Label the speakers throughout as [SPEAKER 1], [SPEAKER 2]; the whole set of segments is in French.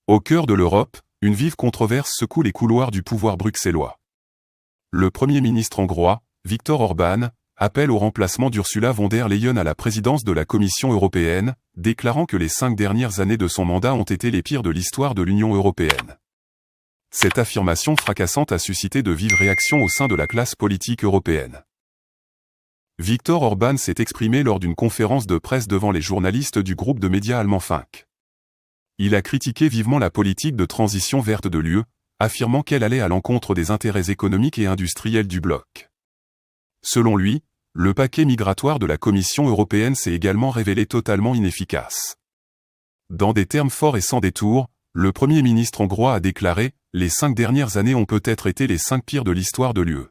[SPEAKER 1] Au cœur de l'Europe, une vive controverse secoue les couloirs du pouvoir bruxellois. Le Premier ministre hongrois, Viktor Orbán, appelle au remplacement d'Ursula von der Leyen à la présidence de la Commission européenne, déclarant que les 5 dernières années de son mandat ont été les pires de l'histoire de l'Union européenne. Cette affirmation fracassante a suscité de vives réactions au sein de la classe politique européenne. Viktor Orbán s'est exprimé lors d'une conférence de presse devant les journalistes du groupe de médias allemand Funk. Il a critiqué vivement la politique de transition verte de l'UE, affirmant qu'elle allait à l'encontre des intérêts économiques et industriels du bloc. Selon lui, le paquet migratoire de la Commission européenne s'est également révélé totalement inefficace. Dans des termes forts et sans détour, le Premier ministre hongrois a déclaré « Les 5 dernières années ont peut-être été les 5 pires de l'histoire de l'UE.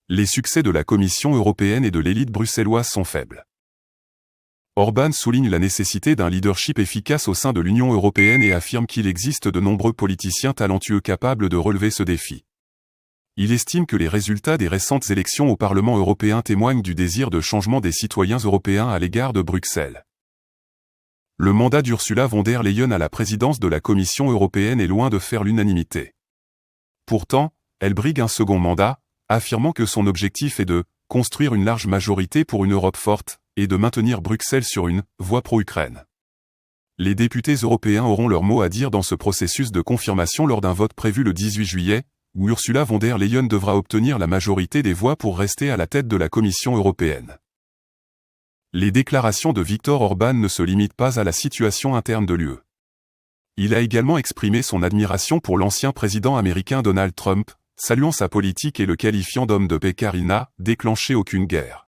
[SPEAKER 1] Les succès de la Commission européenne et de l'élite bruxelloise sont faibles. » Orbán souligne la nécessité d'un leadership efficace au sein de l'Union européenne et affirme qu'il existe de nombreux politiciens talentueux capables de relever ce défi. Il estime que les résultats des récentes élections au Parlement européen témoignent du désir de changement des citoyens européens à l'égard de Bruxelles. Le mandat d'Ursula von der Leyen à la présidence de la Commission européenne est loin de faire l'unanimité. Pourtant, elle brigue un second mandat, affirmant que son objectif est de « construire une large majorité pour une Europe forte » et de maintenir Bruxelles sur une « voie pro-Ukraine ». Les députés européens auront leur mot à dire dans ce processus de confirmation lors d'un vote prévu le 18 juillet, où Ursula von der Leyen devra obtenir la majorité des voix pour rester à la tête de la Commission européenne. Les déclarations de Viktor Orbán ne se limitent pas à la situation interne de l'UE. Il a également exprimé son admiration pour l'ancien président américain Donald Trump, saluant sa politique et le qualifiant d'homme de paix car il n'a déclenché aucune guerre.